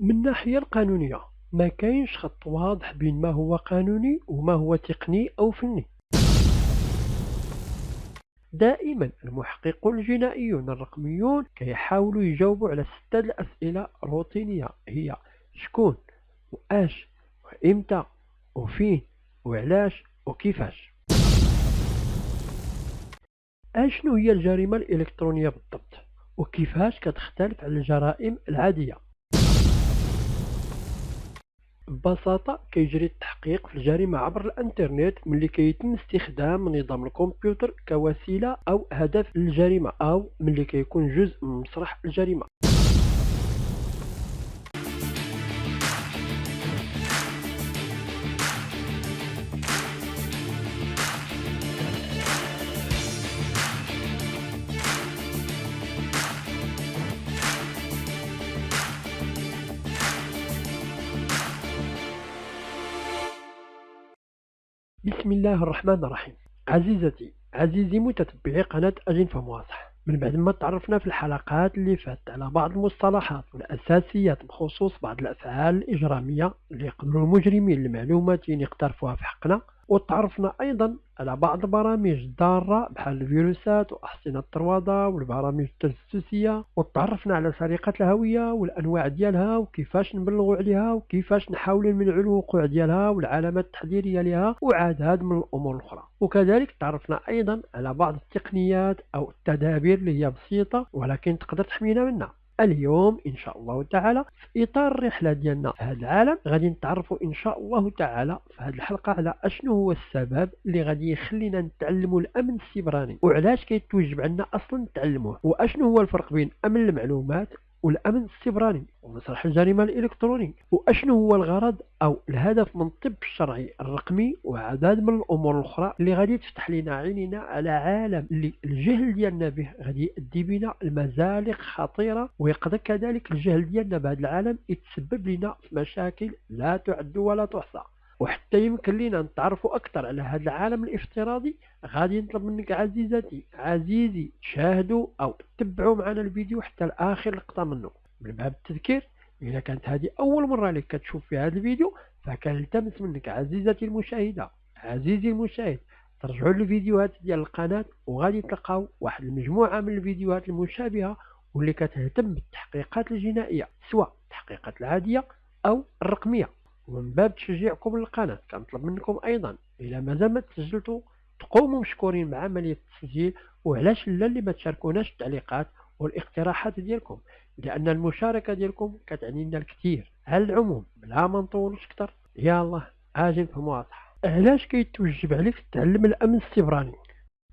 من الناحية القانونية ما كاينش خط واضح بين ما هو قانوني وما هو تقني أو فني. دائما المحققون الجنائيون الرقميون كيحاولوا يجاوبوا على 6 الأسئلة روتينية، هي شكون وآش وإمتى وفين وعلاش وكيفاش. أشنو هي الجريمة الإلكترونية بالضبط، وكيفاش كتختلف على الجرائم العادية؟ ببساطة كيجري التحقيق في الجريمة عبر الانترنت ملي كيتم استخدام نظام الكمبيوتر كوسيلة أو هدف للجريمة، أو ملي كيكون جزء من مسرح الجريمة. بسم الله الرحمن الرحيم. عزيزتي عزيزي متتبعي قناة أجن فهم واضح، من بعد ما تعرفنا في الحلقات اللي فاتت على بعض المصطلحات والأساسيات بخصوص بعض الأفعال الإجرامية اللي يقدروا المجرمين المعلومات يقترفوها في حقنا، وتعرفنا أيضا على بعض البرامج الضارة بحال الفيروسات وأحصنة الطروادة والبرامج التجسسية، وتعرفنا على سرقة الهوية والأنواع ديالها وكيفاش نبلغوا عليها وكيفاش نحاولوا نمنعوا الوقوع ديالها والعلامات التحذيرية لها وعدد من الأمور الأخرى. وكذلك تعرفنا أيضا على بعض التقنيات أو التدابير اللي هي بسيطة ولكن تقدر تحمينا منها. اليوم إن شاء الله تعالى في إطار الرحلة ديالنا في هذا العالم غادي نتعرفوا إن شاء الله تعالى في هذه الحلقة على أشنو هو السبب اللي غادي يخلينا نتعلموا الأمن السيبراني، وعلاش كيتوجب عنا أصلا نتعلموه، وأشنو هو الفرق بين أمن المعلومات والأمن السيبراني ومسرح الجريمة الإلكترونية، وأشنو هو الغرض أو الهدف من الطب الشرعي الرقمي، وعدد من الأمور الأخرى اللي غادي تفتح لنا عينينا على عالم اللي الجهل ديالنا به غادي يؤدي بنا لمزالق خطيرة، ويقدر كذلك الجهل ديالنا بهذا العالم يتسبب لنا في مشاكل لا تعد ولا تحصى. وحتى يمكن لنا نتعرفوا أكثر على هذا العالم الافتراضي غادي نطلب منك عزيزتي عزيزي تشاهدوا أو تتبعوا معنا الفيديو حتى لآخر لقطة منه. من باب التذكير، إذا كانت هذه أول مرة لك كتشوف في هذا الفيديو فكنلتمس منك عزيزتي المشاهدة عزيزي المشاهد ترجعوا للفيديوهات ديال القناة، وغادي تلقاو واحد المجموعة من الفيديوهات المشابهة واللي كتهتم بالتحقيقات الجنائية سواء التحقيقات العادية أو الرقمية. ومن باب تشجيعكم للقناة كنطلب منكم أيضا إذا مازال ما تسجلتوا تقوموا مشكورين بعملية التسجيل، وعلاش لا اللي ما تشاركوناش التعليقات والاقتراحات ديالكم، لأن المشاركة ديالكم كتعني لنا الكثير. على العموم بلا ما نطولوش أكثر، يا الله أجي نفهم واضح. علاش كيتوجب عليك تتعلم الأمن السيبراني؟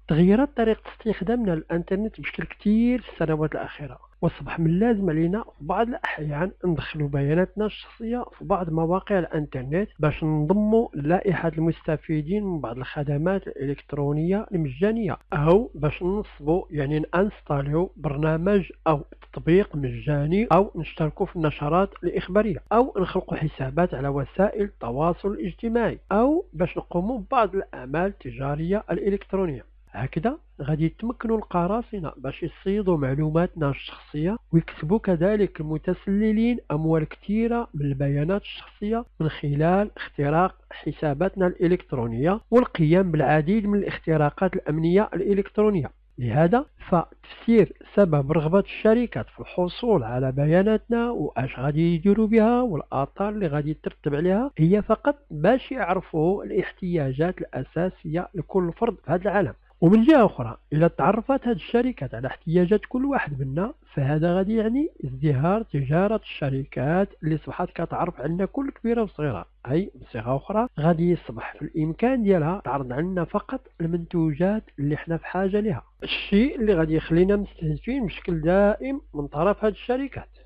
تغيرت طريقة استخدامنا للإنترنت بشكل كثير في السنوات الأخيرة، وأصبح من اللازم علينا في بعض الأحيان ندخلوا بياناتنا الشخصية في بعض مواقع الإنترنت باش نضموا لائحة المستفيدين من بعض الخدمات الإلكترونية المجانية، أو باش ننصبوا يعني نانستاليو برنامج أو تطبيق مجاني، أو نشتركوا في النشرات الإخبارية، أو نخلقوا حسابات على وسائل التواصل الاجتماعي، أو باش نقوموا ببعض الأعمال التجارية الإلكترونية. هكذا غادي يتمكنوا القراصنة باش يصيدوا معلوماتنا الشخصية ويكسبوا كذلك المتسللين أموال كثيرة من البيانات الشخصية من خلال اختراق حساباتنا الإلكترونية والقيام بالعديد من الاختراقات الأمنية الإلكترونية. لهذا فتفسير سبب رغبة الشركات في الحصول على بياناتنا واش غادي يديروا بها والآثار اللي غادي ترتب عليها هي فقط باش يعرفوا الاحتياجات الأساسية لكل فرد في هذا العالم. ومن جهة أخرى إذا تعرفت هذه الشركات على احتياجات كل واحد منا فهذا غادي يعني ازدهار تجارة الشركات اللي صبحت كتعرف عنا كل كبيرة وصغيرة، أي بصيغة أخرى غادي يصبح في الإمكان ديالها تعرض عنا فقط المنتوجات اللي احنا في حاجة لها، الشيء اللي غادي يخلينا مستهدفين بشكل دائم من طرف هذه الشركات.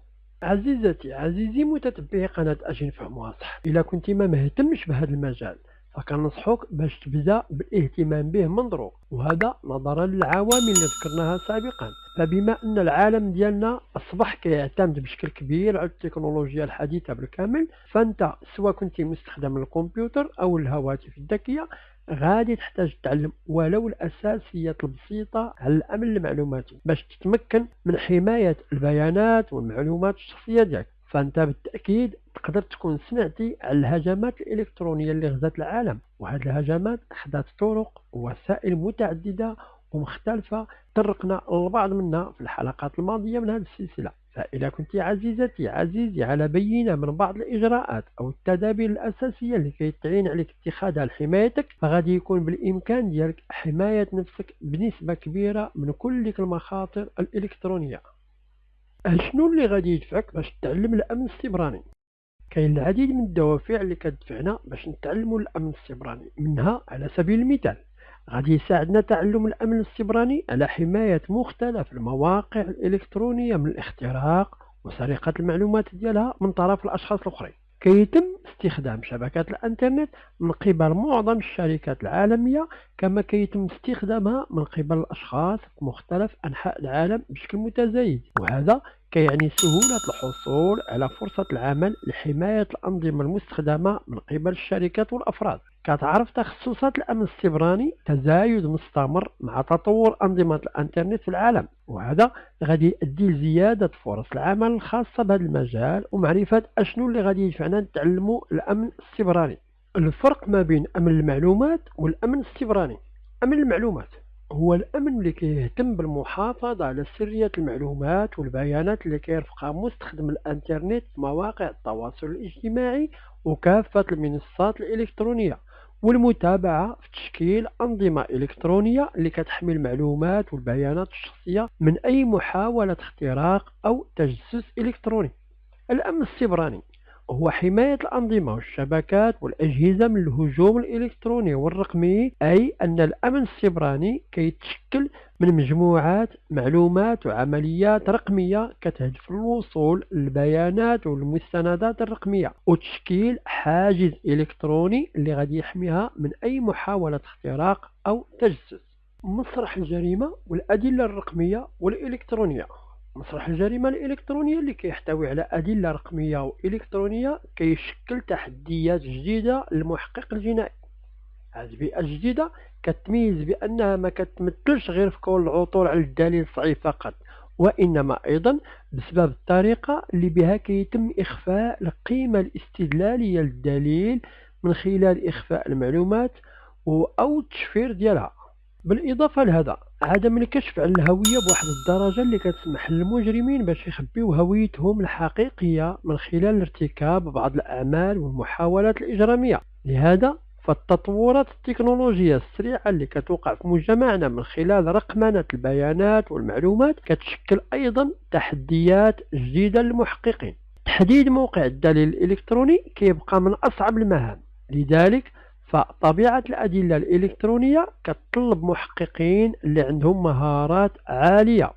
عزيزتي عزيزي متتبعي قناة أجي نفهم واضح، إذا كنت ما مهتمش بهذا المجال فكنصحوك باش تبدا بالاهتمام به من دروك، وهذا نظرا للعوامل اللي ذكرناها سابقا. فبما ان العالم ديالنا اصبح كيعتمد بشكل كبير على التكنولوجيا الحديثه بالكامل، فانت سواء كنت مستخدم الكمبيوتر او الهواتف الذكيه غادي تحتاج تتعلم ولو الاساسيات البسيطه على الامن المعلوماتي باش تتمكن من حمايه البيانات والمعلومات الشخصيه ديالك. فانت بالتأكيد تقدر تكون سمعتي على الهجمات الإلكترونية اللي غزات العالم، وهذه الهجمات أخذت طرق ووسائل متعددة ومختلفة طرقنا البعض منها في الحلقات الماضية من هذه السلسلة. فإذا كنت عزيزتي عزيزي على بينة من بعض الإجراءات أو التدابير الأساسية اللي كيتعين عليك اتخاذها لحمايتك، فغادي يكون بالإمكان ديالك حماية نفسك بنسبة كبيرة من كل ديك المخاطر الإلكترونية. شنو اللي غادي يدفعك باش تتعلم الأمن السيبراني؟ كاين العديد من الدوافع اللي كتدفعنا باش نتعلموا الأمن السيبراني. منها على سبيل المثال غادي يساعدنا تعلم الأمن السيبراني على حماية مختلف المواقع الإلكترونية من الاختراق وسرقة المعلومات ديالها من طرف الأشخاص الآخرين. كيتم استخدام شبكات الانترنت من قبل معظم الشركات العالمية، كما كيتم استخدامها من قبل الأشخاص في مختلف أنحاء العالم بشكل متزايد، وهذا كيعني سهولة الحصول على فرصة العمل لحماية الأنظمة المستخدمة من قبل الشركات والأفراد. كتعرف تخصصات الأمن السيبراني تزايد مستمر مع تطور أنظمة الإنترنت في العالم، وهذا غادي يؤدي لزيادة فرص العمل الخاصة بهذا المجال ومعرفة أشنو اللي غادي يدفعنا نتعلموا الأمن السيبراني. الفرق ما بين أمن المعلومات والأمن السيبراني. أمن المعلومات هو الأمن اللي كيهتم بالمحافظة على سرية المعلومات والبيانات اللي كيرفقها مستخدم الانترنت في مواقع التواصل الاجتماعي وكافة المنصات الإلكترونية، والمتابعة في تشكيل أنظمة إلكترونية اللي كتحمي المعلومات والبيانات الشخصية من أي محاولة اختراق أو تجسس إلكتروني. الأمن السيبراني هو حماية الأنظمة والشبكات والأجهزة من الهجوم الإلكتروني والرقمي، أي أن الأمن السيبراني كيتشكل من مجموعات معلومات وعمليات رقمية كتهدف للوصول للبيانات والمستندات الرقمية وتشكيل حاجز إلكتروني اللي غادي يحميها من أي محاولة اختراق أو تجسس. مسرح الجريمة والأدلة الرقمية والإلكترونية. مسرح الجريمة الإلكترونية اللي كيحتوي على أدلة رقمية وإلكترونية كيشكل تحديات جديدة للمحقق الجنائي. هذه البيئة الجديدة كتميز بأنها ما كتمثلش غير في كون العثور على الدليل الصحيح فقط، وإنما أيضا بسبب الطريقة اللي بها كيتم إخفاء القيمة الاستدلالية للدليل من خلال إخفاء المعلومات أو التشفير ديالها. بالإضافة لهذا عدم الكشف عن الهوية بواحد الدرجة اللي كتسمح للمجرمين باش يخبيو هويتهم الحقيقية من خلال ارتكاب بعض الأعمال والمحاولات الإجرامية. لهذا فالتطورات التكنولوجية السريعة اللي كتوقع في مجتمعنا من خلال رقمنة البيانات والمعلومات كتشكل أيضا تحديات جديدة للمحققين. تحديد موقع الدليل الإلكتروني كيبقى من أصعب المهام، لذلك فطبيعة الأدلة الإلكترونية كتطلب محققين اللي عندهم مهارات عالية.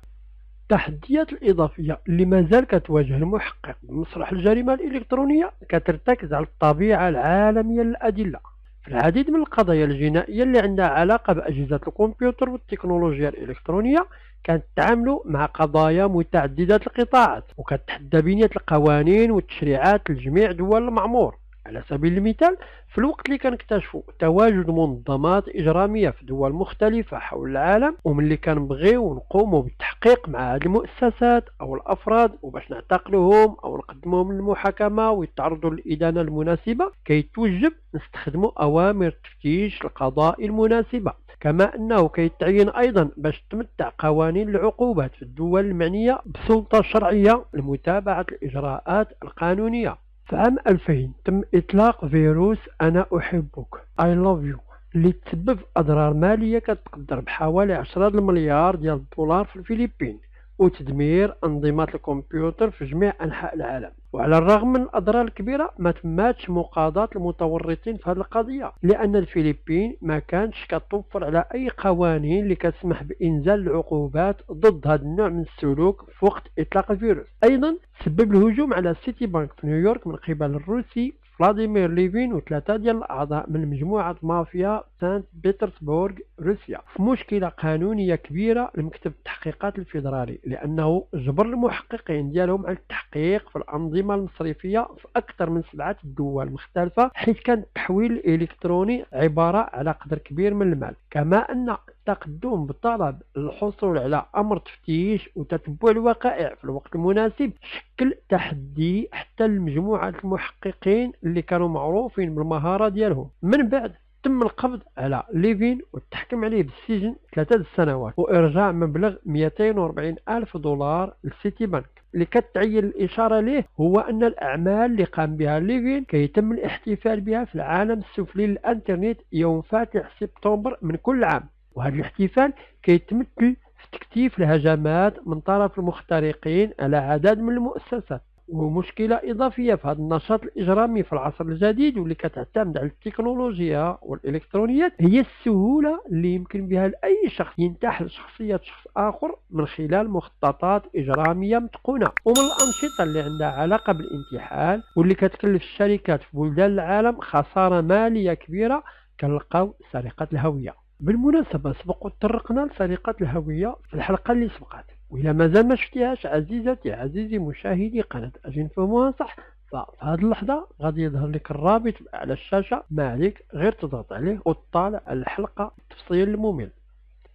التحديات الإضافية اللي مازال كتواجه المحقق بمسرح الجريمة الإلكترونية كترتكز على الطبيعة العالمية للأدلة. في العديد من القضايا الجنائية اللي عندها علاقة بأجهزة الكمبيوتر والتكنولوجيا الإلكترونية كنتعاملوا مع قضايا متعددة القطاعات وكتحدى بنية القوانين والتشريعات لجميع دول المعمور. على سبيل المثال في الوقت اللي كنكتشفوا تواجد منظمات إجرامية في دول مختلفة حول العالم، وملي كنبغيو نقوموا بالتحقيق مع هذه المؤسسات أو الأفراد وباش نعتقلوهم أو نقدموهم للمحاكمة ويتعرضوا للإدانة المناسبة، كيتوجب نستخدموا أوامر التفتيش القضائي المناسبة. كما أنه كيتعين أيضا باش تمتع قوانين العقوبات في الدول المعنية بسلطة شرعية لمتابعة الإجراءات القانونية. في عام 2000 تم إطلاق فيروس أنا أحبك I love you اللي تسبب أضرار مالية كتقدر بحوالي 10 مليار ديال الدولار في الفلبين وتدمير أنظمة الكمبيوتر في جميع أنحاء العالم. وعلى الرغم من الأضرار الكبيرة ما تماتش مقاضاة المتورطين في هذه القضية، لأن الفلبين ما كانتش كتوفر على أي قوانين اللي كتسمح بإنزال العقوبات ضد هذا النوع من السلوك في وقت إطلاق الفيروس. أيضا سبب الهجوم على سيتي بانك في نيويورك من قبل الروسي فلاديمير ليفين وثلاثة ديال الأعضاء من مجموعة مافيا سانت بطرسبورغ روسيا في مشكلة قانونية كبيرة لمكتب التحقيقات الفيدرالي، لأنه جبر المحققين ديالهم على التحقيق في الأنظمة المصرفية في أكثر من 7 دول مختلفة، حيث كان التحويل الإلكتروني عبارة على قدر كبير من المال. كما أن التقدم بطلب الحصول على أمر تفتيش وتتبع الوقائع في الوقت المناسب شكل تحدي حتى لمجموعة المحققين اللي كانوا معروفين بالمهارة ديالهم. من بعد تم القبض على ليفين والتحكم عليه بالسجن 3 سنوات وإرجاع مبلغ 240 ألف دولار لسيتي بنك. اللي كتعين الإشارة ليه هو أن الأعمال اللي قام بها ليفين كيتم الاحتفال بها في العالم السفلي للإنترنت يوم فاتح سبتمبر من كل عام، وهذا الاحتفال كيتمثل في تكثيف الهجمات من طرف المخترقين على عدد من المؤسسات. ومشكلة إضافية في هذا النشاط الإجرامي في العصر الجديد واللي كتعتمد على التكنولوجيا والإلكترونيات هي السهولة اللي يمكن بها لأي شخص ينتحل شخصية شخص آخر من خلال مخططات إجرامية متقونة. ومن الأنشطة اللي عندها علاقة بالانتحال واللي كتكلف الشركات في بلدان العالم خسارة مالية كبيرة كنلقاو سرقة الهوية. بالمناسبة سبق وتطرقنا لسرقة الهوية في الحلقة اللي سبقت، وإلا مازال ما شفتيهاش عزيزتي عزيزي مشاهدي قناة أجين فهموها صح، ففي هذه اللحظة غادي يظهر لك الرابط على الشاشة، ما عليك غير تضغط عليه وتطالع على الحلقة بالتفصيل الممل.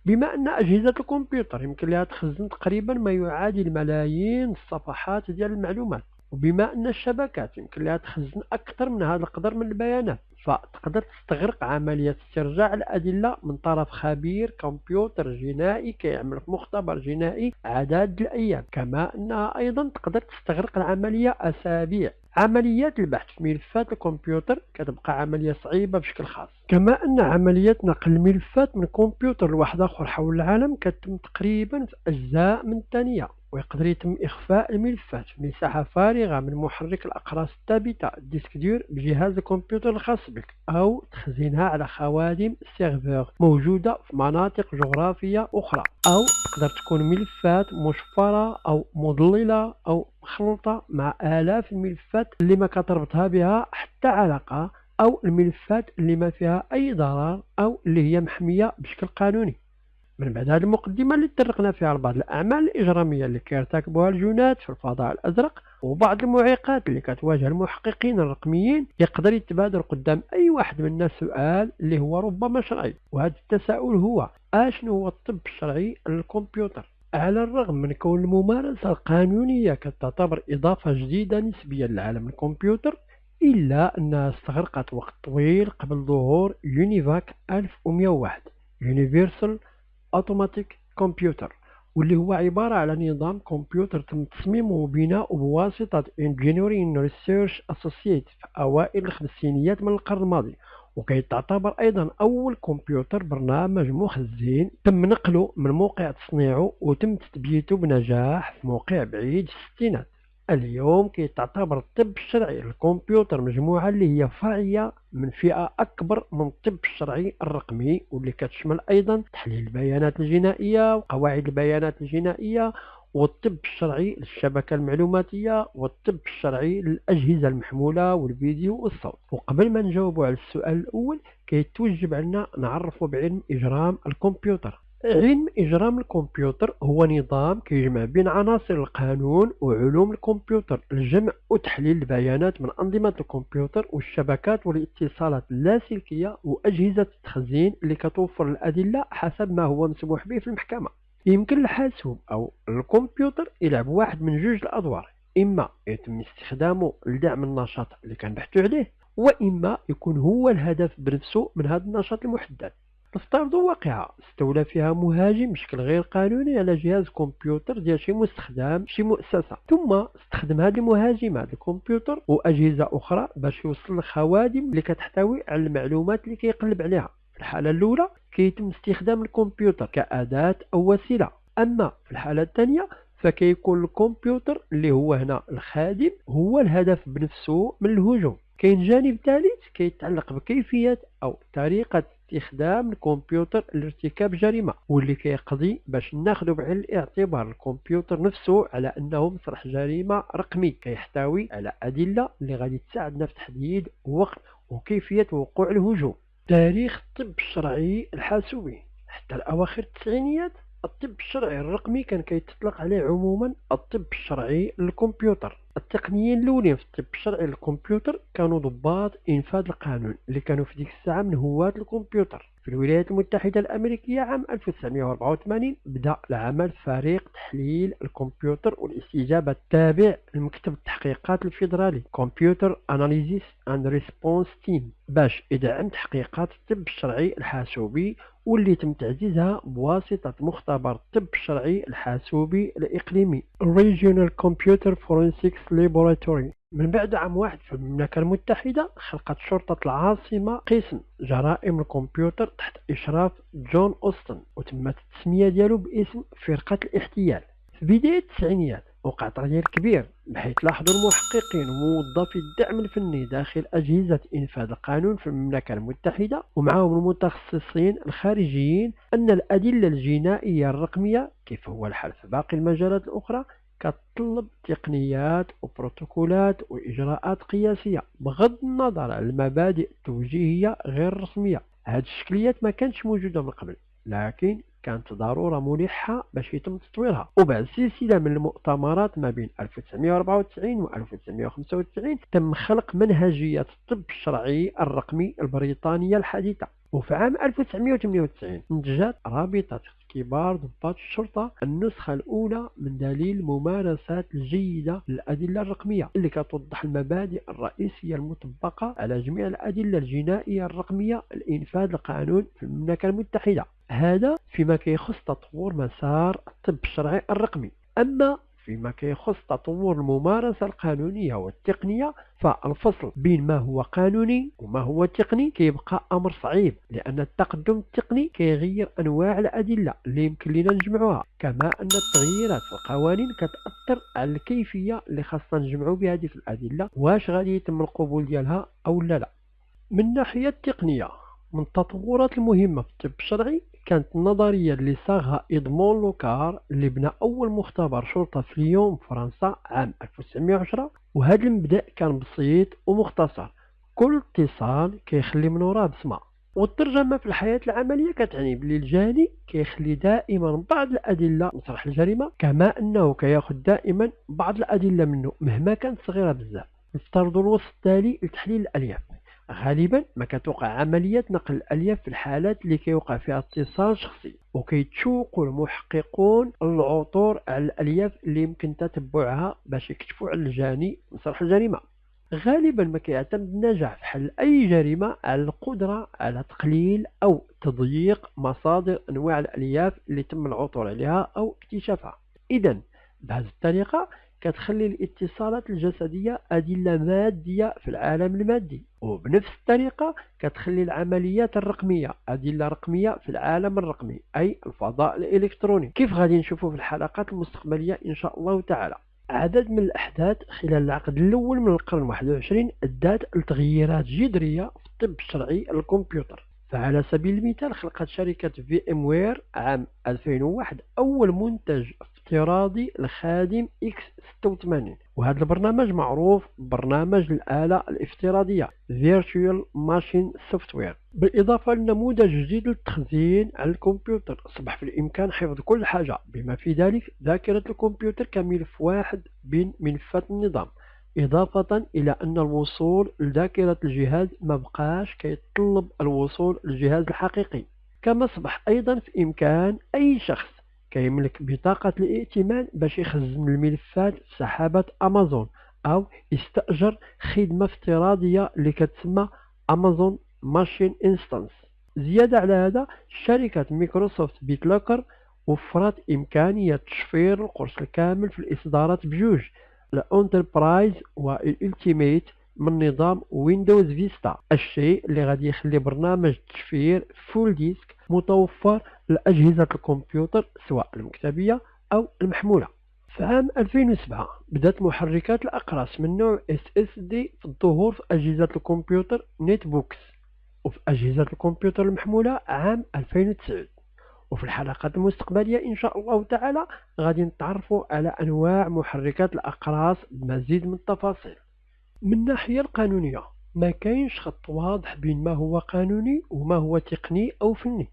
بما أن أجهزة الكمبيوتر يمكن لها تخزن تقريبا ما يعادل ملايين الصفحات ديال المعلومات، وبما أن الشبكات يمكن لها تخزن أكثر من هذا القدر من البيانات، فتقدر تستغرق عملية استرجاع الأدلة من طرف خبير كمبيوتر جنائي كيعمل في مختبر جنائي عدد الأيام. كما أنها أيضا تقدر تستغرق العملية أسابيع. عمليات البحث في ملفات الكمبيوتر كتبقى عملية صعيبة بشكل خاص، كما أن عملية نقل الملفات من كمبيوتر لواحد آخر حول العالم كتتم تقريبا في أجزاء من الثانية، ويقدر يتم إخفاء الملفات في مساحة فارغة من محرك الأقراص الثابتة الديسك دور بجهاز الكمبيوتر الخاص بك، أو تخزينها على خوادم سيرفر موجودة في مناطق جغرافية أخرى، أو تقدر تكون ملفات مشفرة أو مضللة أو مخلوطة مع آلاف الملفات اللي ما كتربطها بها حتى علاقة، أو الملفات اللي ما فيها أي ضرر أو اللي هي محمية بشكل قانوني. من بعد هذه المقدمة اللي تطرقنا فيها لبعض الأعمال الإجرامية اللي كيرتكبوها الجنات في الفضاء الأزرق وبعض المعيقات اللي كتواجه المحققين الرقميين، يقدر يتبادر قدام أي واحد منا سؤال اللي هو ربما شرعي، وهذا التساؤل هو: أشنو هو الطب الشرعي للكمبيوتر؟ على الرغم من كون الممارسة القانونية كتعتبر إضافة جديدة نسبيا لعالم الكمبيوتر، إلا أنها استغرقت وقت طويل قبل ظهور يونيفاك 1101 Universal اوتوماتيك كمبيوتر، واللي هو عبارة على نظام كمبيوتر تم تصميمه وبناؤه بواسطة Engineering Research Associates في أوائل الخمسينيات من القرن الماضي، وكيتعتبر أيضا أول كمبيوتر برنامج مخزن تم نقله من موقع تصنيعه وتم تثبيته بنجاح في موقع بعيد في الستينات. اليوم كيتعتبر الطب الشرعي للكمبيوتر مجموعة اللي هي فرعية من فئة أكبر من الطب الشرعي الرقمي، واللي كتشمل أيضا تحليل البيانات الجنائية وقواعد البيانات الجنائية، والطب الشرعي للشبكة المعلوماتية، والطب الشرعي للأجهزة المحمولة والفيديو والصوت. وقبل ما نجاوبوا على السؤال الأول كيتوجب علينا نعرفوا بعلم إجرام الكمبيوتر. علم إجرام الكمبيوتر هو نظام كيجمع بين عناصر القانون وعلوم الكمبيوتر الجمع وتحليل البيانات من أنظمة الكمبيوتر والشبكات والاتصالات اللاسلكية وأجهزة التخزين اللي كتوفر الأدلة حسب ما هو مسموح به في المحكمة. يمكن الحاسوب أو الكمبيوتر يلعب واحد من جوج الأدوار: إما يتم استخدامه لدعم النشاط اللي كنبحثوا عليه، وإما يكون هو الهدف بنفسه من هذا النشاط المحدد. نفترض واقعة استولى فيها مهاجم بشكل غير قانوني على جهاز كمبيوتر ديال شي مستخدم شي مؤسسة، ثم استخدم هذا المهاجم هذا الكمبيوتر وأجهزة أخرى باش يوصل لخوادم اللي كتحتوي على المعلومات اللي كيقلب عليها. في الحالة الأولى كيتم استخدام الكمبيوتر كأداة أو وسيلة، أما في الحالة الثانية فكيكون الكمبيوتر اللي هو هنا الخادم هو الهدف بنفسه من الهجوم. كاين جانب ثالث كيتعلق بكيفية أو طريقة استخدام الكمبيوتر لارتكاب جريمة، واللي كيقضي باش ناخذ بعين الاعتبار الكمبيوتر نفسه على أنه مسرح جريمة رقمي كيحتوي على أدلة اللي غادي تساعدنا في تحديد وقت وكيفية وقوع الهجوم. تاريخ الطب الشرعي الحاسوبي حتى الأواخر التسعينيات. الطب الشرعي الرقمي كان كيتطلق عليه عموما الطب الشرعي للكمبيوتر. التقنيين الاولين في الطب الشرعي للكمبيوتر كانوا ضباط انفاذ القانون اللي كانوا في ديك الساعه من هواة الكمبيوتر. في الولايات المتحدة الأمريكية عام 1984 بدأ العمل فريق تحليل الكمبيوتر والاستجابة التابع لمكتب التحقيقات الفيدرالي Computer Analysis and Response Team باش يدعم تحقيقات الطب الشرعي الحاسوبي، واللي تم تعزيزها بواسطة مختبر الطب الشرعي الحاسوبي الإقليمي Regional Computer Forensics Laboratory. من بعد عام واحد في المملكة المتحدة خلقت شرطة العاصمة قسم جرائم الكمبيوتر تحت إشراف جون أوستن، وتمت التسمية ديالو باسم فرقة الاحتيال. في بداية التسعينيات وقع تغيير كبير بحيث لاحظوا المحققين وموظفي الدعم الفني داخل أجهزة إنفاذ القانون في المملكة المتحدة ومعهم المتخصصين الخارجيين أن الأدلة الجنائية الرقمية كيف هو الحال في باقي المجالات الأخرى كتطلب تقنيات وبروتوكولات وإجراءات قياسية بغض النظر عن المبادئ التوجيهية غير الرسمية. هذه الشكليات ما كانتش موجودة من قبل، لكن كانت ضرورة ملحة باش يتم تطويرها. وبعد سلسلة من المؤتمرات ما بين 1994 و 1995 تم خلق منهجية الطب الشرعي الرقمي البريطانية الحديثة. وفي عام 1998 انتجت رابطة كبار ضباط الشرطة النسخة الأولى من دليل الممارسات الجيدة للأدلة الرقمية، اللي كتوضح المبادئ الرئيسية المطبقة على جميع الأدلة الجنائية الرقمية لإنفاذ القانون في المملكة المتحدة. هذا فيما كيخص تطور مسار الطب الشرعي الرقمي. أما فيما كيخص تطور الممارسة القانونية والتقنية فالفصل بين ما هو قانوني وما هو تقني كيبقى أمر صعيب، لأن التقدم التقني كيغير أنواع الأدلة اللي يمكن لنا نجمعوها، كما أن التغييرات في القوانين كتأثر على الكيفية اللي خاصنا نجمعوا بها هذه الأدلة، واش غادي يتم القبول ديالها أو لا. من الناحية التقنية، من التطورات المهمة في الطب الشرعي كانت النظرية اللي صاغها إدمون لوكار اللي بنى أول مختبر شرطة في ليون فرنسا عام 1910. وهذا المبدأ كان بسيط ومختصر، كل اتصال كيخلي من وراه بصمة. والترجمة في الحياة العملية كتعني بلي الجاني كيخلي دائما بعض الأدلة مسرح الجريمة، كما أنه كياخذ دائما بعض الأدلة منه مهما كانت صغيرة بزاف. نفترض الوصف التالي لتحليل الألياف. غالبا ما كتوقع عملية نقل الألياف في الحالات اللي كيوقع فيها اتصال شخصي، وكيتشوق المحققون العثور على الألياف اللي يمكن تتبعها باش يكشفوا على الجاني مسرح الجريمة. غالبا ما كيعتمد النجاح في حل أي جريمة على القدرة على تقليل أو تضييق مصادر أنواع الألياف اللي تم العثور عليها أو اكتشافها. إذن بهذه الطريقة كتخلي الاتصالات الجسدية أدلة مادية في العالم المادي، وبنفس الطريقة كتخلي العمليات الرقمية أدلة رقمية في العالم الرقمي أي الفضاء الإلكتروني. كيف غادي نشوفوا في الحلقات المستقبلية إن شاء الله تعالى. عدد من الأحداث خلال العقد الأول من القرن 21 أدت لتغييرات جذرية في الطب الشرعي الكمبيوتر. فعلى سبيل المثال خلقت شركة VMware عام 2001 أول منتج افتراضي لخادم X86، وهذا البرنامج معروف ببرنامج الآلة الافتراضية Virtual Machine Software. بالإضافة لنموذج جديد للتخزين على الكمبيوتر أصبح في الإمكان حفظ كل حاجة بما في ذلك ذاكرة الكمبيوتر كملف واحد بين ملفات النظام، إضافة إلى أن الوصول لذاكرة الجهاز ما بقاش كيتطلب الوصول للجهاز الحقيقي. كما أصبح أيضا في إمكان أي شخص كيملك بطاقة الائتمان باش يخزن الملفات في سحابة أمازون أو يستأجر خدمة افتراضية اللي كتسمى أمازون ماشين انستانس. زيادة على هذا شركة مايكروسوفت بيتلوكر وفرت إمكانية تشفير القرص الكامل في الإصدارات بجوج، الانتربرايز والالتيميت من نظام ويندوز فيستا، الشيء اللي غادي يخلي برنامج التشفير فول ديسك متوفر لأجهزة الكمبيوتر سواء المكتبية أو المحمولة. في عام 2007 بدأت محركات الأقراص من نوع SSD في الظهور في أجهزة الكمبيوتر نت بوكس وفي أجهزة الكمبيوتر المحمولة عام 2009. وفي الحلقات المستقبلية إن شاء الله تعالى غادي نتعرفوا على أنواع محركات الأقراص بمزيد من التفاصيل. من الناحية القانونية ما كاينش خط واضح بين ما هو قانوني وما هو تقني أو فني.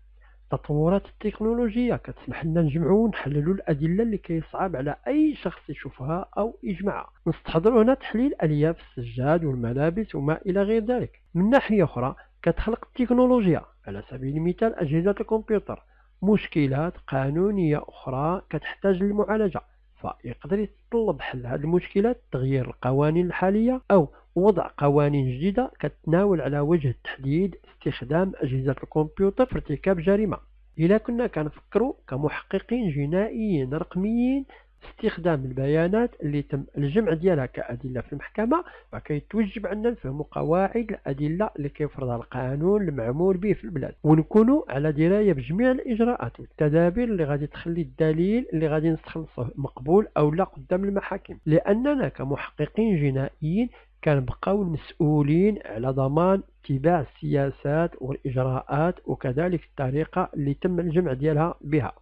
التطورات التكنولوجية كتسمح لنا نجمعوا ونحللوا الأدلة اللي كيصعب على أي شخص يشوفها أو يجمعها. نستحضر هنا تحليل ألياف السجاد والملابس وما إلى غير ذلك. من ناحية أخرى كتخلق التكنولوجيا، على سبيل المثال أجهزة الكمبيوتر، مشكلات قانونية أخرى كتحتاج للمعالجة، فيقدر يتطلب حل هذه المشكلات تغيير القوانين الحالية أو وضع قوانين جديدة كتناول على وجه التحديد استخدام أجهزة الكمبيوتر في ارتكاب جريمة. إلا كنا كنفكروا كمحققين جنائيين رقميين، استخدام البيانات اللي تم الجمع ديالها كأدلة في المحكمة، فكيتوجب عنا نفهموا قواعد الأدلة اللي كيفرضها القانون المعمول به في البلاد، ونكونوا على دراية بجميع الإجراءات والتدابير اللي غادي تخلي الدليل اللي غادي نستخلصه مقبول أو لا قدام المحاكم. لأننا كمحققين جنائيين كنبقاو المسؤولين على ضمان اتباع السياسات والإجراءات وكذلك الطريقة اللي تم الجمع ديالها بها.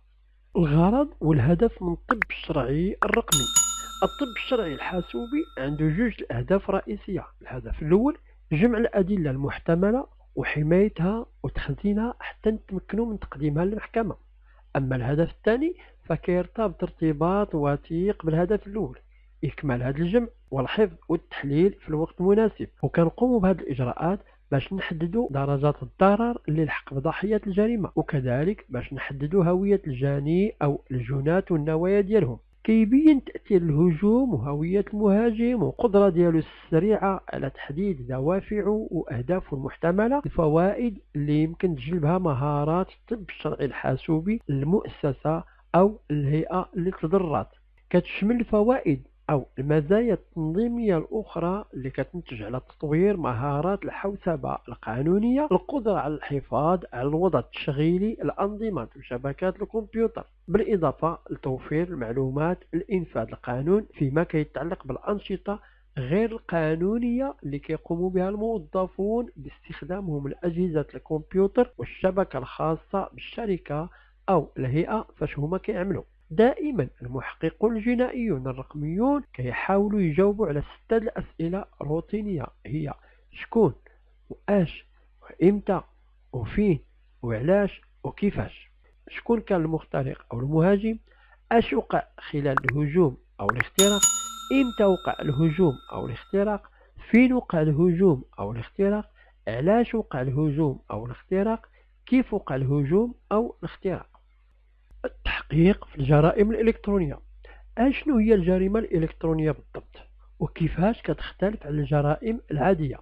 الغرض والهدف من الطب الشرعي الرقمي. الطب الشرعي الحاسوبي عنده جوج الأهداف رئيسية. الهدف الأول جمع الأدلة المحتملة وحمايتها وتخزينها حتى نتمكنوا من تقديمها للمحكمة. أما الهدف الثاني فكيرتبط ارتباط وثيق بالهدف الأول، إكمال هذا الجمع والحفظ والتحليل في الوقت المناسب، وكنقوموا بهذه الإجراءات باش نحددوا درجات الضرر اللي لحق بضحية الجريمة، وكذلك باش نحددوا هوية الجاني أو الجنات والنوايا ديالهم. كيبين تأثير الهجوم وهوية المهاجم وقدرة ديالو السريعة على تحديد دوافعه وأهدافه المحتملة، الفوائد اللي يمكن تجلبها مهارات الطب الشرعي الحاسوبي للمؤسسة أو الهيئة اللي تضررت. كتشمل الفوائد أو المزايا التنظيمية الأخرى اللي كتنتج على تطوير مهارات الحوسبة القانونية، القدرة على الحفاظ على الوضع التشغيلي الأنظمة وشبكات الكمبيوتر، بالإضافة لتوفير المعلومات لإنفاذ القانون فيما كيتعلق بالأنشطة غير القانونية اللي كيقوم بها الموظفون باستخدامهم لأجهزة الكمبيوتر والشبكة الخاصة بالشركة أو الهيئة فاش هما كيعملوا. دائما المحققون الجنائيون الرقميون كيحاولوا يجاوبوا على 6 الأسئلة روتينية، هي شكون وآش وإمتى وفين وعلاش وكيفاش. شكون كان المخترق أو المهاجم؟ آش وقع خلال الهجوم أو الاختراق؟ إمتى وقع الهجوم أو الاختراق؟ فين وقع الهجوم أو الاختراق؟ علاش وقع الهجوم أو الاختراق؟ كيف وقع الهجوم أو الاختراق؟ التحقيق في الجرائم الإلكترونية. أشنو هي الجريمة الإلكترونية بالضبط؟ وكيفاش كتختلف على الجرائم العادية؟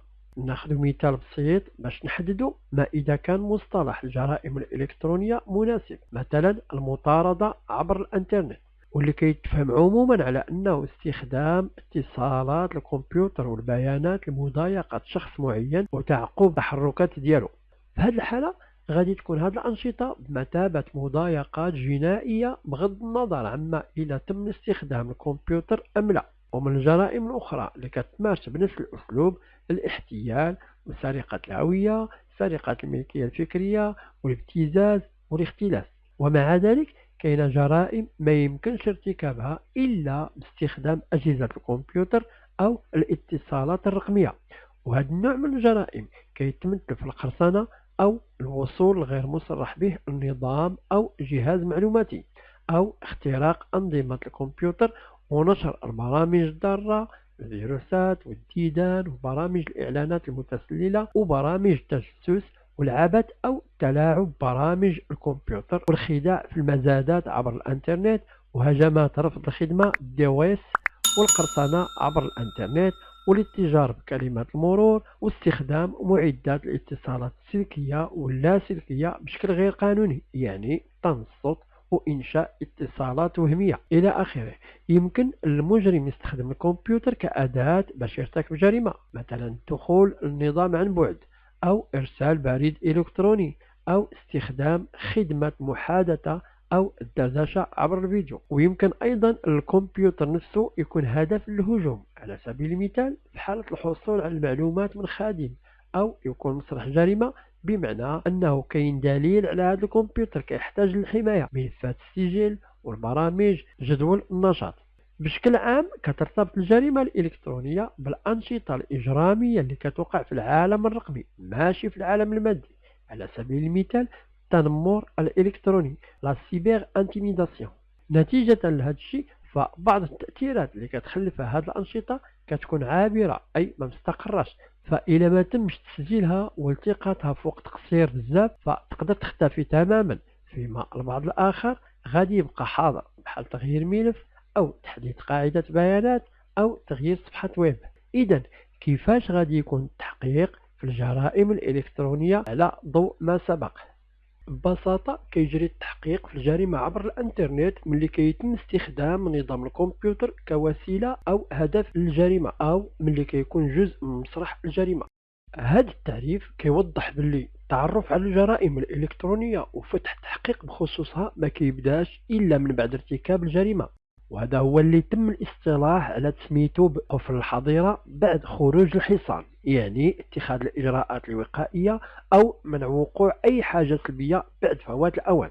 ناخذ مثال بسيط باش نحددوا ما إذا كان مصطلح الجرائم الإلكترونية مناسب. مثلا المطاردة عبر الإنترنت، واللي كيتفهم عموما على أنه استخدام اتصالات الكمبيوتر والبيانات لمضايقة شخص معين وتعقب التحركات ديالو. في هذه الحالة غادي تكون هذه الأنشطة بمثابة مضايقات جنائية بغض النظر عما إذا تم استخدام الكمبيوتر أم لا. ومن الجرائم الأخرى اللي كتمارس بنفس الأسلوب الاحتيال وسرقة الهوية، سرقة الملكية الفكرية والابتزاز والاختلاس. ومع ذلك كاين جرائم ما يمكنش ارتكابها إلا باستخدام أجهزة الكمبيوتر أو الاتصالات الرقمية. وهذا النوع من الجرائم كيتمثل في القرصنة أو الوصول الغير مصرح به النظام أو جهاز معلوماتي، أو اختراق أنظمة الكمبيوتر ونشر البرامج الضارة، الفيروسات والديدان وبرامج الإعلانات المتسللة وبرامج التجسس والعبث أو تلاعب برامج الكمبيوتر والخداع في المزادات عبر الإنترنت وهجمات رفض الخدمة DOS والقرصنة عبر الإنترنت والاتجار بكلمات المرور واستخدام معدات الاتصالات السلكية واللاسلكية بشكل غير قانوني، يعني تنصت وإنشاء اتصالات وهمية إلى آخره. يمكن المجرم يستخدم الكمبيوتر كأداة باش يرتكب جريمة، مثلا دخول النظام عن بعد أو إرسال بريد إلكتروني أو استخدام خدمة محادثة أو الدردشة عبر الفيديو. ويمكن أيضا الكمبيوتر نفسه يكون هدف للهجوم، على سبيل المثال في حالة الحصول على المعلومات من خادم، أو يكون مسرح جريمة بمعنى أنه كاين دليل على هذا الكمبيوتر كيحتاج للحماية، ملفات السجل والبرامج جدول النشاط. بشكل عام كترتبط الجريمة الإلكترونية بالأنشطة الإجرامية اللي كتوقع في العالم الرقمي ماشي في العالم المادي. على سبيل المثال التنمر الإلكتروني، لا سيبر انتيميداسيون. نتيجة لهذا الشيء فبعض التأثيرات اللي كتخلفها هذه الأنشطة كتكون عابرة أي ما مستقرش، فإلا ما تمش تسجيلها والتقاطها في وقت قصير بزاف فتقدر تختفي تماما، فيما البعض الآخر غادي يبقى حاضر بحال تغيير ملف أو تحديث قاعدة بيانات أو تغيير صفحة ويب. إذا كيفاش غادي يكون التحقيق في الجرائم الإلكترونية على ضوء ما سبق؟ ببساطة كيجري التحقيق في الجريمة عبر الانترنت ملي كيتم استخدام نظام الكمبيوتر كوسيلة أو هدف للجريمة أو ملي كيكون جزء من مسرح الجريمة. هذا التعريف كيوضح باللي التعرف على الجرائم الإلكترونية وفتح تحقيق بخصوصها ما كيبداش إلا من بعد ارتكاب الجريمة، وهذا هو اللي تم الاصطلاح على تسميته بكفر الحظيرة بعد خروج الحصان، يعني اتخاذ الإجراءات الوقائية أو منع وقوع أي حاجة سلبية بعد فوات الأوان.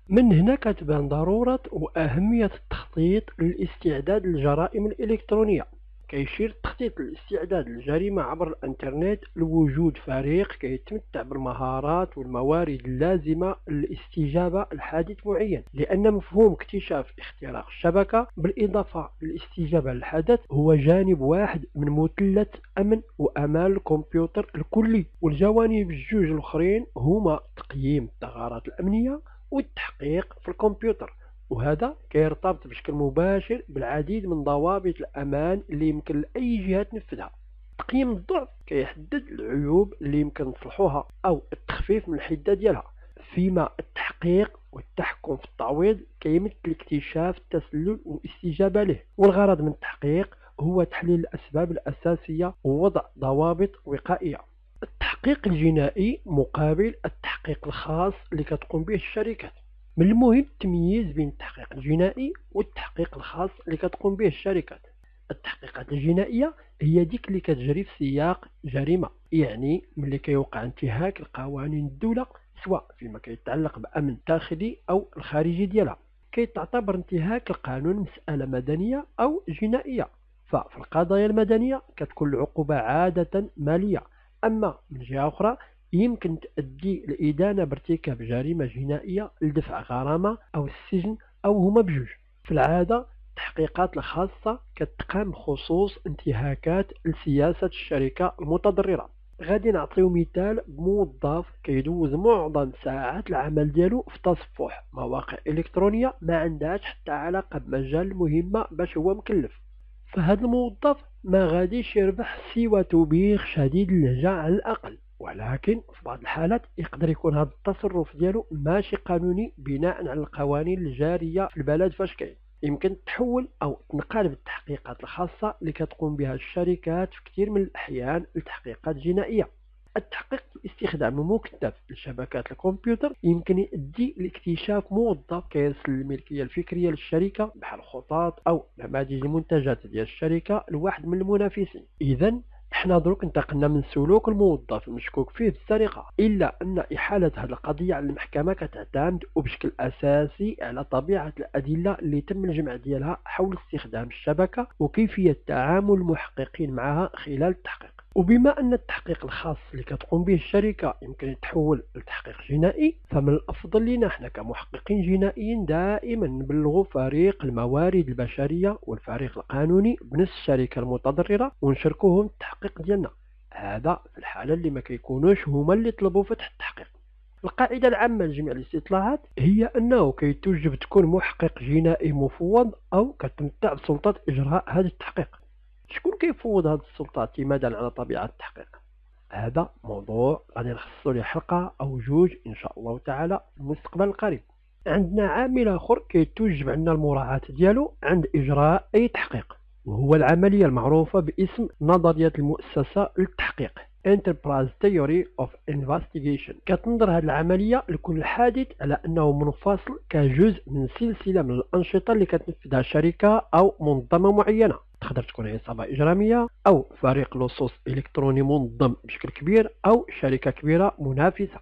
من هنا كتبان ضرورة وأهمية التخطيط للاستعداد للجرائم الإلكترونية. كيشير التخطيط للاستعداد للجريمة عبر الانترنت لوجود فريق كيتمتع بالمهارات والموارد اللازمة للاستجابة لحادث معين، لأن مفهوم اكتشاف اختراق الشبكة بالإضافة للاستجابة للحدث هو جانب واحد من مثلث أمن وأمان الكمبيوتر الكلي، والجوانب الجوج الأخرين هما تقييم الثغرات الأمنية والتحقيق في الكمبيوتر، وهذا كيرتبط بشكل مباشر بالعديد من ضوابط الأمان اللي يمكن لأي جهة تنفذها. تقييم الضعف كيحدد العيوب اللي يمكن نصلحوها أو التخفيف من الحدة ديالها، فيما التحقيق والتحكم في التعويض كيمثل اكتشاف التسلل والاستجابة له، والغرض من التحقيق هو تحليل الأسباب الأساسية ووضع ضوابط وقائية. التحقيق الجنائي مقابل التحقيق الخاص اللي كتقوم به الشركات. من المهم التمييز بين التحقيق الجنائي والتحقيق الخاص اللي كتقوم به الشركات. التحقيقات الجنائية هي ديك اللي كتجري في سياق جريمة، يعني ملي كيوقع انتهاك لقوانين الدولة سواء فيما كيتعلق بأمن الداخلي أو الخارجي ديالها. كيتعتبر انتهاك القانون مسألة مدنية أو جنائية، ففي القضايا المدنية كتكون العقوبة عادة مالية، أما من جهة أخرى يمكن تؤدي الإدانة بارتكاب جريمة جنائية لدفع غرامة أو السجن أو هما بجوج. في العادة التحقيقات الخاصة كتقام بخصوص انتهاكات لسياسة الشركة المتضررة. غادي نعطيو مثال بموظف كيدوز معظم ساعات العمل ديالو في تصفح مواقع إلكترونية ما عندهاش حتى علاقة بمجال المهمة باش هو مكلف، فهذا الموظف ما غاديش يربح سوى توبيخ شديد اللهجة على الأقل، ولكن في بعض الحالات يقدر يكون هذا التصرف ديالو ماشي قانوني بناء على القوانين الجارية في البلد فاش كاين. يمكن تحول أو تنقلب التحقيقات الخاصة اللي كتقوم بها الشركات في كثير من الأحيان لتحقيقات جنائية. التحقيق باستخدام المكتف لشبكات الكمبيوتر يمكن يؤدي لاكتشاف موظف كيرسل الملكية الفكرية للشركة بحال خطط أو نماذج المنتجات ديال الشركة لواحد من المنافسين. إذا احنا دروك انتقلنا من سلوك الموظف المشكوك فيه بالسرقة، إلا أن إحالة هذه القضية على المحكمة كتعتمد وبشكل أساسي على طبيعة الأدلة اللي تم الجمع ديالها حول استخدام الشبكة وكيفية تعامل المحققين معها خلال التحقيق. وبما أن التحقيق الخاص اللي كتقوم به الشركة يمكن يتحول لتحقيق جنائي، فمن الأفضل لنا احنا كمحققين جنائيين دائما نبلغوا فريق الموارد البشرية والفريق القانوني بنفس الشركة المتضررة ونشاركوهم التحقيق ديالنا، هذا في الحالة اللي ما كيكونوش هما اللي طلبوا فتح التحقيق. القاعدة العامة لجميع الاستطلاعات هي أنه كيتوجب تكون محقق جنائي مفوض أو كتمتع بسلطة إجراء هذا التحقيق. شكون كيفوض هذه السلطة اعتمادا على طبيعة التحقيق؟ هذا موضوع غادي نخصصو ليه حلقة أو جوج إن شاء الله تعالى في المستقبل القريب. عندنا عامل آخر كيتوجب عندنا المراعاة ديالو عند إجراء أي تحقيق، وهو العملية المعروفة باسم نظرية المؤسسة للتحقيق Enterprise Theory of Investigation. كتنظر هذه العملية لكل حادث على أنه منفصل كجزء من سلسلة من الأنشطة اللي كتنفذها شركة أو منظمة معينة، تقدر تكون عصابة إجرامية أو فريق لصوص إلكتروني منظم بشكل كبير أو شركة كبيرة منافسة.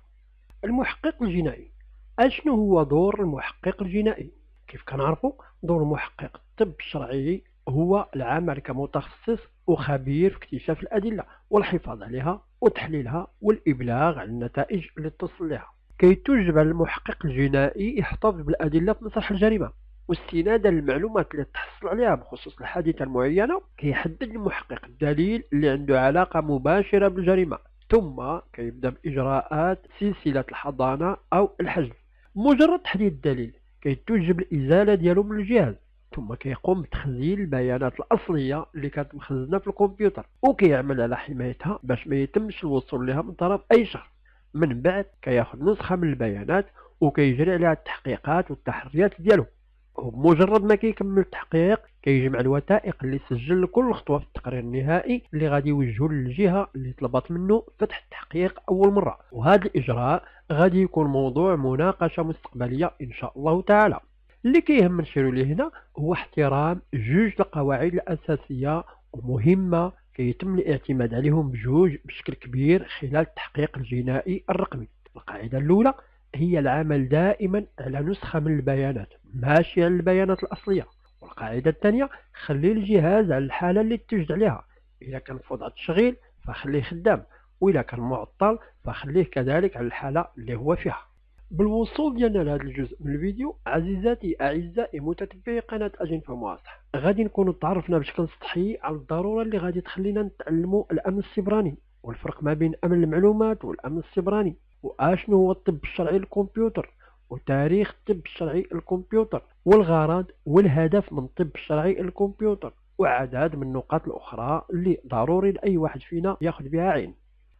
المحقق الجنائي، أشنو هو دور المحقق الجنائي؟ كيف كنعرفوا دور محقق الطب الشرعي هو العمل كمتخصص وخبير في اكتشاف الأدلة والحفاظ عليها وتحليلها والإبلاغ عن النتائج اللي تصل لها. كيتوجب على المحقق الجنائي يحتفظ بالأدلة في مسرح الجريمة، واستنادا للمعلومات اللي تحصل عليها بخصوص الحادثة المعينة كيحدد المحقق الدليل اللي عنده علاقة مباشرة بالجريمة، ثم كيبدأ بإجراءات سلسلة الحضانة أو الحجز. مجرد تحديد الدليل كيتوجب الإزالة ديالو من الجهاز، ثم كيقوم بتخزين البيانات الأصلية اللي كانت مخزنة في الكمبيوتر، وكيعمل على حمايتها باش ما يتمش الوصول لها من طرف أي شخص. من بعد كياخذ نسخة من البيانات وكيجري عليها التحقيقات والتحريات ديالو، وبمجرد ما كيكمل التحقيق كيجمع الوثائق اللي سجل لكل خطوة في التقرير النهائي اللي غادي يوجهه للجهة اللي طلبت منه فتح التحقيق أول مرة. وهذا الإجراء غادي يكون موضوع مناقشة مستقبلية إن شاء الله تعالى. اللي كيهم نشيروا ليه هنا هو احترام جوج القواعد الأساسية ومهمة كيتم الاعتماد عليهم بجوج بشكل كبير خلال التحقيق الجنائي الرقمي. القاعدة الأولى هي العمل دائما على نسخة من البيانات ماشي على البيانات الأصلية. والقاعدة الثانية خلي الجهاز على الحالة اللي تجد عليها، إذا كان في وضع التشغيل فخليه خدام، وإذا كان معطل فخليه كذلك على الحالة اللي هو فيها. بالوصول ديالنا لهذا الجزء من الفيديو عزيزاتي أعزائي متتبعي قناة أجن فمواصح، غادي نكون تعرفنا بشكل سطحي على الضرورة اللي غادي تخلينا نتعلموا الأمن السيبراني والفرق ما بين أمن المعلومات والأمن السيبراني، واشنو هو الطب الشرعي للكمبيوتر وتاريخ الطب الشرعي للكمبيوتر والغرض والهدف من الطب الشرعي للكمبيوتر، وعدد من النقاط الأخرى اللي ضروري لأي واحد فينا ياخذ بها عين.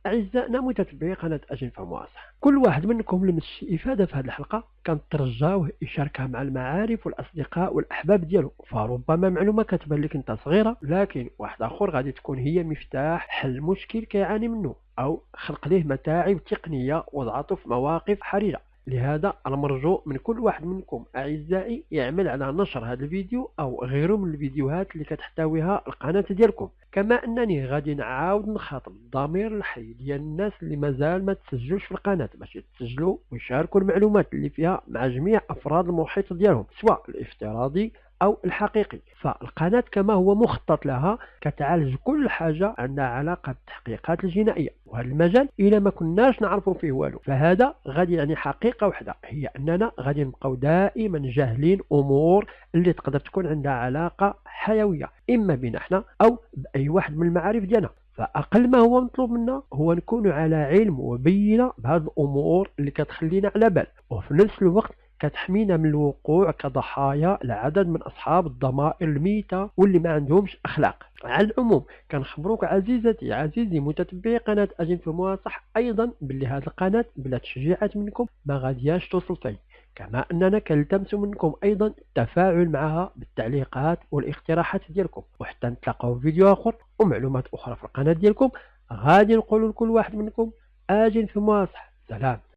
أعزائنا متتبعي قناة أجن فمواصح، كل واحد منكم لمس شي إفادة في هذه الحلقة كنترجاوه يشاركها مع المعارف والأصدقاء والأحباب ديالو، فربما معلومة كتبان لك أنت صغيرة لكن واحد آخر غادي تكون هي مفتاح حل مشكل كيعاني منه أو خلق ليه متاعب تقنية وضعته في مواقف حرجة. لهذا المرجو من كل واحد منكم أعزائي يعمل على نشر هذا الفيديو أو غيره من الفيديوهات اللي كتحتويها القناة ديالكم. كما أنني غادي نعاود نخاطب الضمير الحي ديال الناس اللي مازال ما تسجلوش في القناة باش يتسجلوا ويشاركوا المعلومات اللي فيها مع جميع أفراد المحيط ديالهم سواء الافتراضي أو الحقيقي. فالقناة كما هو مخطط لها كتعالج كل حاجة عندها علاقة بالتحقيقات الجنائية، وهذا المجال إلا ما كناش نعرفوا فيه والو فهذا غادي يعني حقيقة واحدة هي أننا غادي نبقاو دائما جاهلين أمور اللي تقدر تكون عندها علاقة حيوية إما بنا احنا أو بأي واحد من المعارف ديالنا. فأقل ما هو مطلوب منا هو نكون على علم وبينة بهذه الأمور اللي كتخلينا على بال، وفي نفس الوقت كتحمينا من الوقوع كضحايا لعدد من أصحاب الضمائر الميتة واللي ما عندهمش أخلاق. على العموم كنخبروك عزيزتي عزيزي متتبعي قناة أجن فمواصح أيضا باللي هذه القناة بلا تشجيعات منكم ما غادياش توصل فيه، كما أننا كنلتمس منكم أيضا التفاعل معها بالتعليقات والاقتراحات ديالكم، وحتى نتلاقاو في فيديو آخر ومعلومات أخرى في القناة ديالكم. غادي نقول لكل واحد منكم أجن فمواصح. سلام.